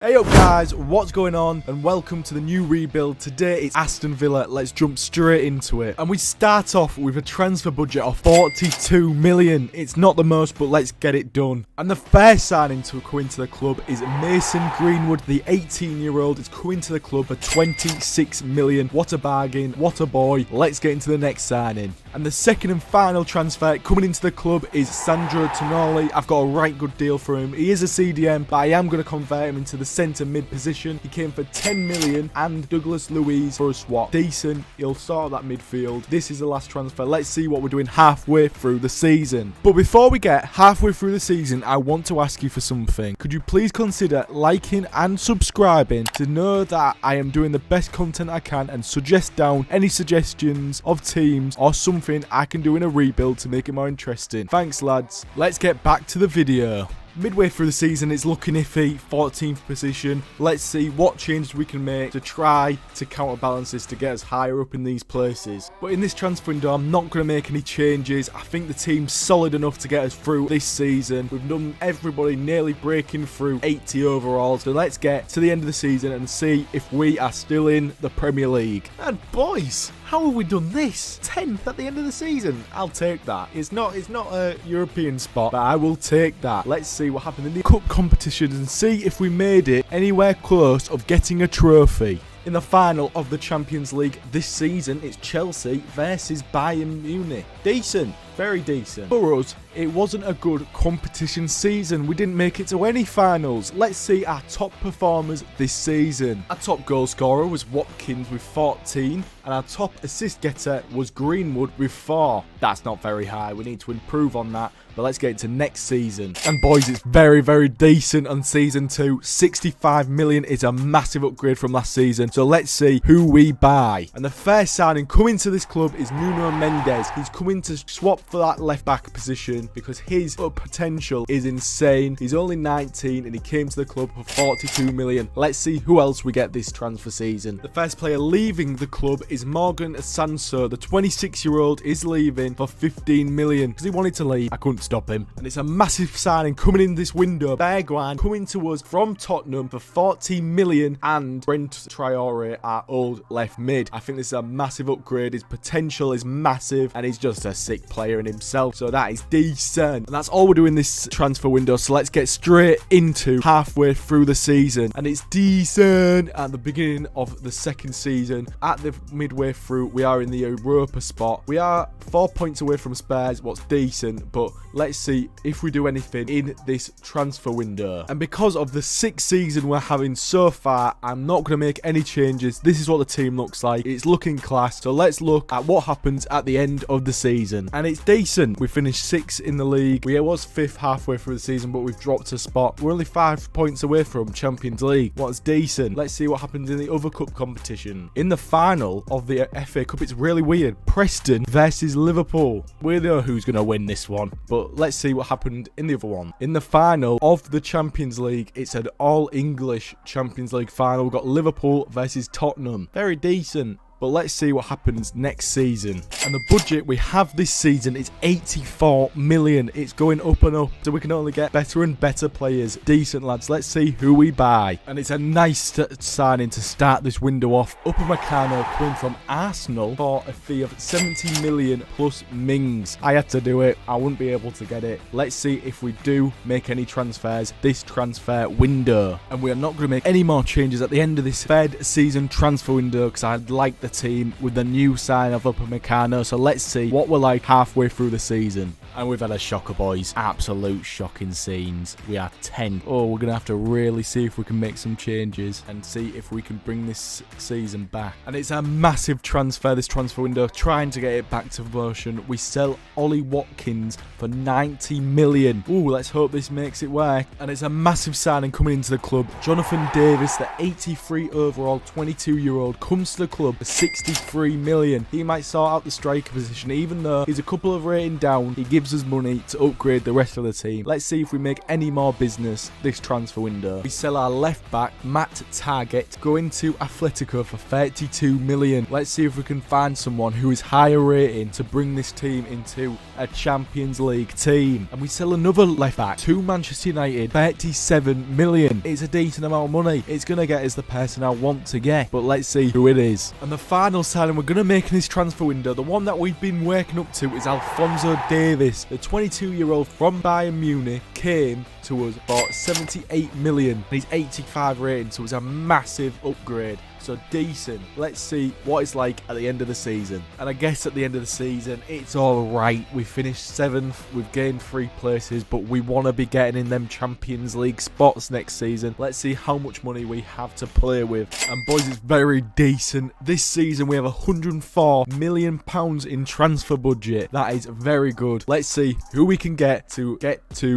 Hey up guys, what's going on and welcome to the new rebuild. Today it's Aston Villa. Let's jump straight into it. And we start off with a transfer budget of 42 million. It's not the most, but let's get it done. And the first signing to come into the club is Mason Greenwood, the 18-year-old. It's coming to the club for 26 million. What a bargain, what a boy. Let's get into the next signing. And the second and final transfer coming into the club is Sandro Tonali. I've got a right good deal for him. He is a CDM, but I am going to convert him into the centre mid position. He came for 10 million and Douglas Luiz for a swap. Decent. He'll start that midfield. This is the last transfer. Let's see what we're doing halfway through the season. But before we get halfway through the season, I want to ask you for something. Could you please consider liking and subscribing to know that I am doing the best content I can and suggest down any suggestions of teams or something I can do in a rebuild to make it more interesting. Thanks lads. Let's get back to the video. Midway through the season, it's looking iffy, 14th position. Let's see what changes we can make to try to counterbalance this to get us higher up in these places. But in this transfer window, I'm not going to make any changes. I think the team's solid enough to get us through this season. We've done everybody nearly breaking through 80 overall. So let's get to the end of the season and see if we are still in the Premier League. And boys, how have we done this? 10th at the end of the season. I'll take that. It's not a European spot, but I will take that. Let's see what happened in the cup competitions and see if we made it anywhere close of getting a trophy. In the final of the Champions League this season, it's Chelsea versus Bayern Munich. Decent. Very decent. For us, it wasn't a good competition season. We didn't make it to any finals. Let's see our top performers this season. Our top goal scorer was Watkins with 14, and our top assist getter was Greenwood with 4. That's not very high. We need to improve on that, but let's get into next season. And boys, it's very, very decent on season 2. 65 million is a massive upgrade from last season. So let's see who we buy. And the first signing coming to this club is Nuno Mendes. He's coming to swap for that left back position because his potential is insane. He's only 19 and he came to the club for 42 million. Let's see who else we get this transfer season. The first player leaving the club is Morgan Sancho. The 26-year-old is leaving for 15 million because he wanted to leave. I couldn't stop him. And it's a massive signing coming in this window. Bergwijn coming to us from Tottenham for 14 million and Brent Traore, our old left mid. I think this is a massive upgrade. His potential is massive and he's just a sick player in himself. So that is decent. And that's all we're doing this transfer window. So let's get straight into halfway through the season. And it's decent at the beginning of the second season. At the midway through, we are in the Europa spot. We are 4 points away from Spurs, what's decent, but let's see if we do anything in this transfer window. And because of the 6th season we're having so far, I'm not going to make any changes. This is what the team looks like. It's looking class. So let's look at what happens at the end of the season. And it's decent. We finished 6th in the league. We was 5th halfway through the season, but we've dropped a spot. We're only 5 points away from Champions League. What's decent. Let's see what happens in the other cup competition. In the final of the FA Cup, it's really weird. Preston versus Liverpool. We know who's going to win this one, but let's see what happened in the other one. In the final of the Champions League, it's an all-English Champions League final. We've got Liverpool versus Tottenham. Very decent. But let's see what happens next season. And the budget we have this season is 84 million. It's going up and up. So we can only get better and better players. Decent lads. Let's see who we buy. And it's a nice signing to start this window off. Upamecano coming from Arsenal for a fee of 70 million plus Mings. I had to do it. I wouldn't be able to get it. Let's see if we do make any transfers this transfer window. And we are not going to make any more changes at the end of this third season transfer window because I'd like the team with the new sign of Upamecano. So let's see what we're like halfway through the season. And we've had a shocker, boys. Absolute shocking scenes. We are 10th. Oh, we're going to have to really see if we can make some changes and see if we can bring this season back. And it's a massive transfer, this transfer window, trying to get it back to promotion. We sell Ollie Watkins for 90 million. Ooh, let's hope this makes it work. And it's a massive signing coming into the club. Jonathan Davis, the 83 overall 22-year-old, comes to the club for 63 million. He might sort out the striker position, even though he's a couple of rating down. He gives gives us money to upgrade the rest of the team. Let's see if we make any more business this transfer window. We sell our left back, Matt Target, going to Atletico for 32 million. Let's see if we can find someone who is higher rating to bring this team into a Champions League team. And we sell another left back to Manchester United, 37 million. It's a decent amount of money. It's going to get us the person I want to get, but let's see who it is. And the final signing we're going to make in this transfer window, the one that we've been working up to, is Alphonso Davies. The 22-year-old from Bayern Munich came to us for 78 million. He's 85 rating, so it's a massive upgrade. So decent. Let's see what it's like at the end of the season. And I guess at the end of the season, it's all right. We finished 7th. We've gained 3 places, but we want to be getting in them Champions League spots next season. Let's see how much money we have to play with. And boys, it's very decent. This season, we have £104 million in transfer budget. That is very good. Let's see who we can get to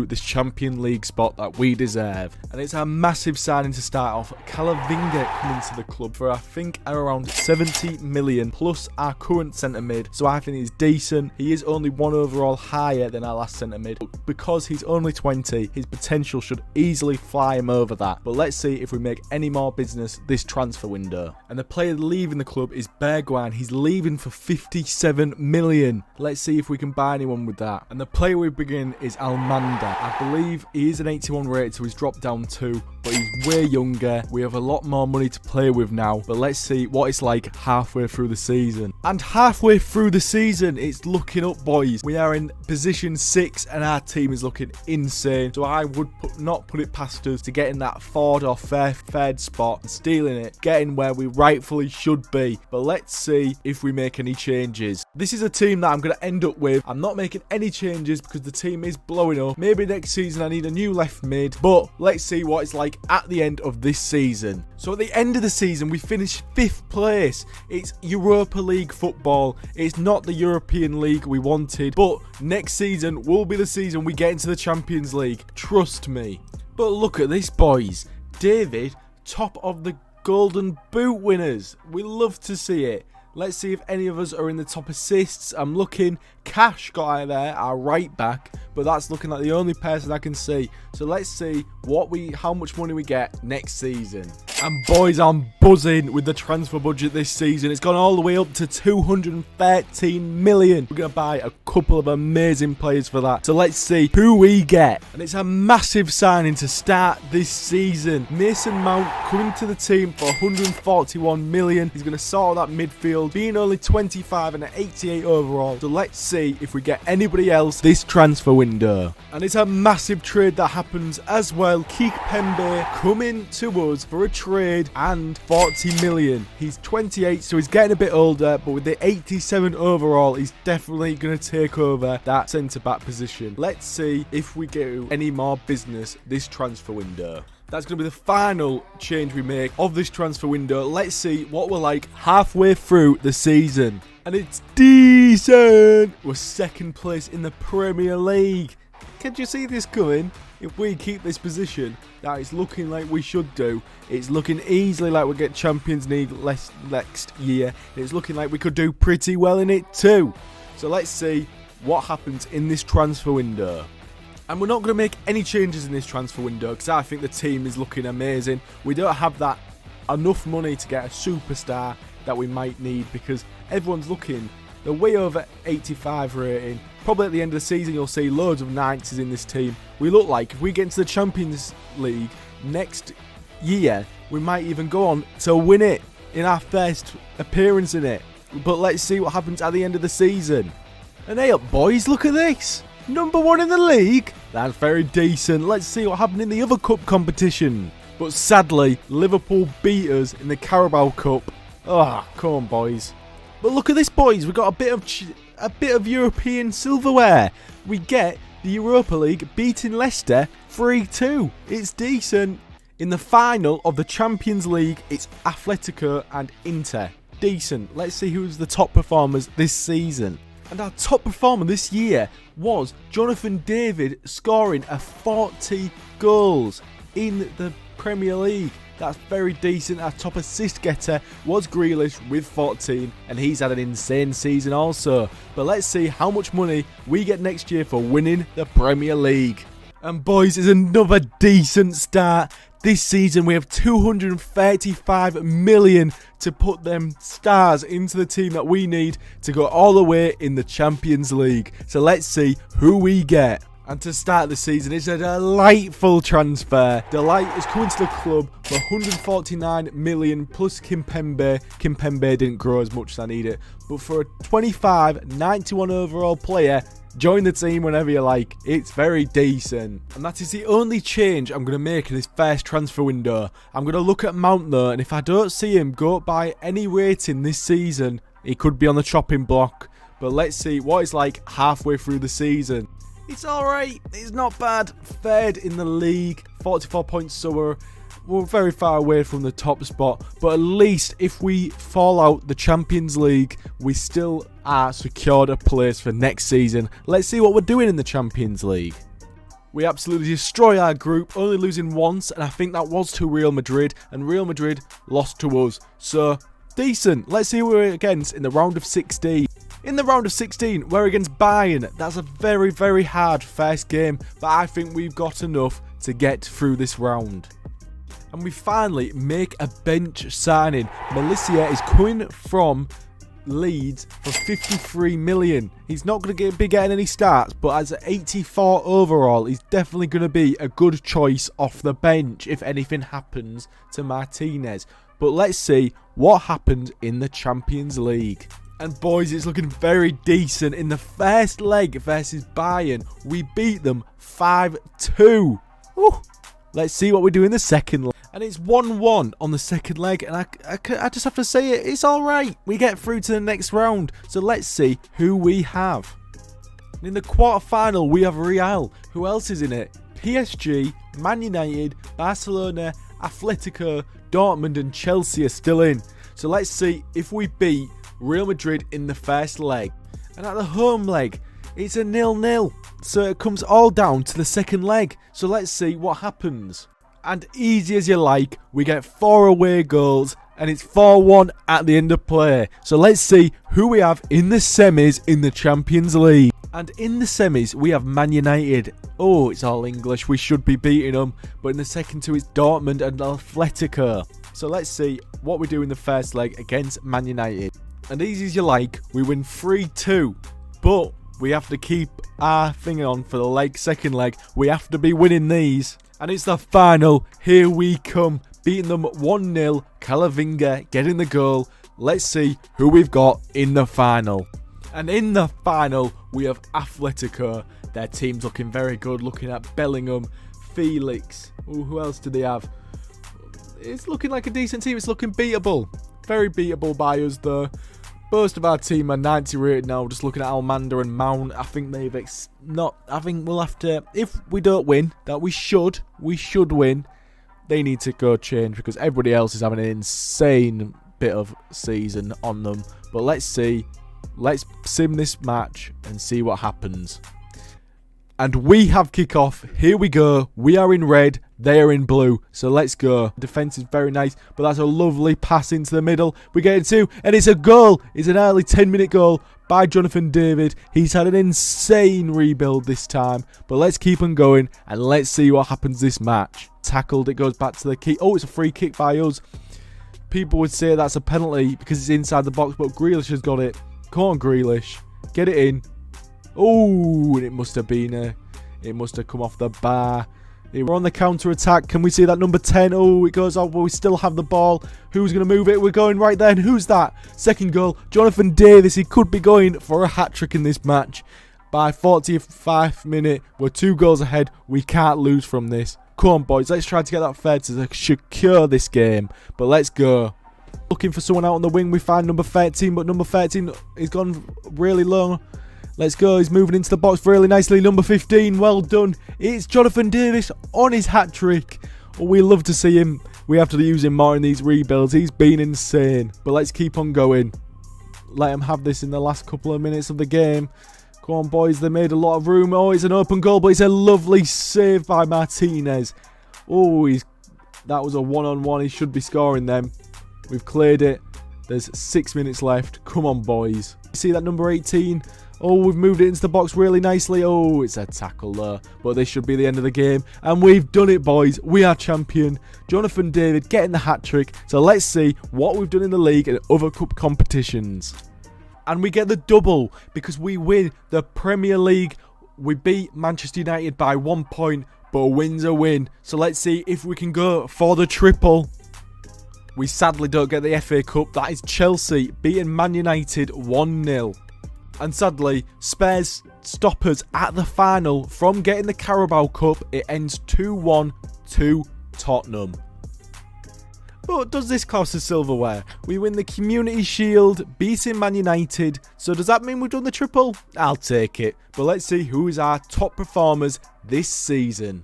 this Champions League spot that we deserve. And it's a massive signing to start off. Calavinga coming to the club for I think around 70 million plus our current centre mid, so I think he's decent. He is only 1 overall higher than our last centre mid, but because he's only 20, his potential should easily fly him over that. But let's see if we make any more business this transfer window. And the player leaving the club is Bergwijn. He's leaving for 57 million. Let's see if we can buy anyone with that. And the player we begin is Almanda. I believe he is an 81 rated, so he's dropped down 2, but he's way younger. We have a lot more money to play with now, but let's see what it's like halfway through the season. And halfway through the season, it's looking up, boys. We are in position 6 and our team is looking insane, so I would not put it past us to get in that 4th or 3rd spot, stealing it, getting where we rightfully should be. But let's see if we make any changes. This is a team that I'm going to end up with. I'm not making any changes because the team is blowing up. Maybe next season I need a new left mid, but let's see what it's like at the end of this season. So at the end of the season, we finished 5th place. It's Europa League football. It's not the European League we wanted, but next season will be the season we get into the Champions League. Trust me. But look at this, boys. David, top of the Golden Boot winners. We love to see it. Let's see if any of us are in the top assists. I'm looking. Cash got out of there, our right back, but that's looking like the only person I can see. So let's see how much money we get next season. And boys, I'm buzzing with the transfer budget this season. It's gone all the way up to 213 million. We're going to buy a couple of amazing players for that. So let's see who we get. And it's a massive signing to start this season. Mason Mount coming to the team for 141 million. He's going to sort out that midfield, being only 25 and an 88 overall. So let's see if we get anybody else this transfer window. And it's a massive trade that happens as well. Kik-Pembe coming to us for a trade and 40 million. He's 28, so he's getting a bit older, but with the 87 overall, he's definitely going to take over that centre-back position. Let's see if we do any more business this transfer window. That's going to be the final change we make of this transfer window. Let's see what we're like halfway through the season. And it's decent. We're 2nd place in the Premier League. Can you see this coming? If we keep this position that it's looking like we should do, it's looking easily like we'll get Champions League next year. It's looking like we could do pretty well in it too. So let's see what happens in this transfer window. And we're not going to make any changes in this transfer window because I think the team is looking amazing. We don't have that enough money to get a superstar that we might need because everyone's looking. They're way over 85 rating. Probably at the end of the season, you'll see loads of 90s in this team. We look like if we get into the Champions League next year, we might even go on to win it in our first appearance in it. But let's see what happens at the end of the season. And hey up, boys, look at this. Number 1 in the league. That's very decent. Let's see what happened in the other cup competition. But sadly, Liverpool beat us in the Carabao Cup. Ah, come on, boys. But look at this, boys. We've got a bit of European silverware. We get the Europa League beating Leicester 3-2. It's decent. In the final of the Champions League, it's Atletico and Inter. Decent. Let's see who's the top performers this season. And our top performer this year was Jonathan David, scoring 40 goals in the Premier League. That's very decent. Our top assist getter was Grealish with 14, and he's had an insane season also. But let's see how much money we get next year for winning the Premier League. And boys, it's another decent start. This season we have 235 million to put them stars into the team that we need to go all the way in the Champions League. So let's see who we get. And to start the season, it's a delightful transfer. Delight is coming to the club for 149 million plus Kimpembe. Kimpembe didn't grow as much as I need it. But for a 25, 91 overall player, join the team whenever you like. It's very decent. And that is the only change I'm going to make in this first transfer window. I'm going to look at Mount though, and if I don't see him go up by any rating this season, he could be on the chopping block. But let's see what it's like halfway through the season. It's alright, it's not bad. Third in the league, 44 points, so we're very far away from the top spot. But at least if we fall out the Champions League, we still are secured a place for next season. Let's see what we're doing in the Champions League. We absolutely destroy our group, only losing once, and I think that was to Real Madrid, and Real Madrid lost to us. So, decent. Let's see who we're against in the round of 16. In the round of 16, we're against Bayern. That's a very, very hard first game, but I think we've got enough to get through this round. And we finally make a bench signing. Milicia is coming from Leeds for 53 million. He's not going to be getting any starts, but as an 84 overall, he's definitely going to be a good choice off the bench if anything happens to Martinez. But let's see what happened in the Champions League. And boys, it's looking very decent. In the first leg versus Bayern, we beat them 5-2. Let's see what we do in the second leg. And it's 1-1 on the second leg. And I just have to say it's alright. We get through to the next round. So let's see who we have. And in the quarter-final, we have Real. Who else is in it? PSG, Man United, Barcelona, Atletico, Dortmund and Chelsea are still in. So let's see if we beat Real Madrid in the first leg. And at the home leg, it's a 0-0. So it comes all down to the second leg. So let's see what happens. And easy as you like, we get 4 away goals. And it's 4-1 at the end of play. So let's see who we have in the semis in the Champions League. And in the semis, we have Man United. Oh, it's all English. We should be beating them. But in the second two, it's Dortmund and Atletico. So let's see what we do in the first leg against Man United. And easy as you like, we win 3-2. But we have to keep our thing on for the second leg. We have to be winning these. And it's the final. Here we come. Beating them 1-0. Calavinga getting the goal. Let's see who we've got in the final. And in the final, we have Atletico. Their team's looking very good. Looking at Bellingham, Felix. Ooh, who else do they have? It's looking like a decent team. It's looking beatable. Very beatable by us though. Most of our team are 90 rated now. Just looking at Almanda and Mount. I think they've I think we'll have to, if we don't win, that we should win. They need to go change because everybody else is having an insane bit of season on them. But let's see. Let's sim this match and see what happens. And we have kickoff. Here we go. We are in red. They are in blue. So let's go. Defense is very nice. But that's a lovely pass into the middle. We get it too. And it's a goal. It's an early 10-minute goal by Jonathan David. He's had an insane rebuild this time. But let's keep on going. And let's see what happens this match. Tackled. It goes back to the key. Oh, it's a free kick by us. People would say that's a penalty because it's inside the box. But Grealish has got it. Come on, Grealish. Get it in. Oh, and it must have been it must have come off the bar. We're on the counter attack. Can we see that number 10? Oh, it goes off, but we still have the ball. Who's going to move it? We're going right there. And who's that? Second goal. Jonathan Davis. He could be going for a hat-trick in this match. By 45th minute, we're 2 goals ahead. We can't lose from this. Come on, boys. Let's try to get that third to secure this game. But let's go. Looking for someone out on the wing. We find number 13, but number 13 is gone really low. Let's go. He's moving into the box really nicely. Number 15. Well done. It's Jonathan Davis on his hat-trick. Oh, we love to see him. We have to use him more in these rebuilds. He's been insane. But let's keep on going. Let him have this in the last couple of minutes of the game. Come on, boys. They made a lot of room. Oh, it's an open goal, but it's a lovely save by Martinez. Oh, he's That was a one-on-one. He should be scoring them. We've cleared it. There's 6 minutes left. Come on, boys. You see that number 18? Oh, we've moved it into the box really nicely. Oh, it's a tackle there. But this should be the end of the game. And we've done it, boys. We are champion. Jonathan David getting the hat-trick. So let's see what we've done in the league and other cup competitions. And we get the double because we win the Premier League. We beat Manchester United by 1 point, but a win's a win. So let's see if we can go for the triple. We sadly don't get the FA Cup. That is Chelsea beating Man United 1-0. And sadly, Spurs stop us at the final from getting the Carabao Cup. It ends 2-1 to Tottenham. But does this cost us silverware? We win the Community Shield, beating Man United. So does that mean we've done the triple? I'll take it. But let's see who is our top performers this season.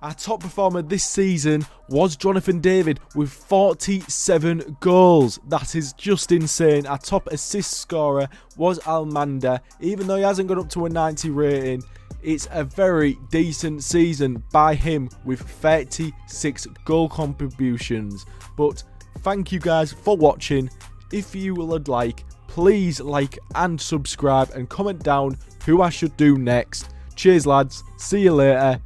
Our top performer this season was Jonathan David with 47 goals. That is just insane. Our top assist scorer was Almanda. Even though he hasn't got up to a 90 rating, it's a very decent season by him with 36 goal contributions. But thank you guys for watching. If you would like, please like and subscribe and comment down who I should do next. Cheers lads, see you later.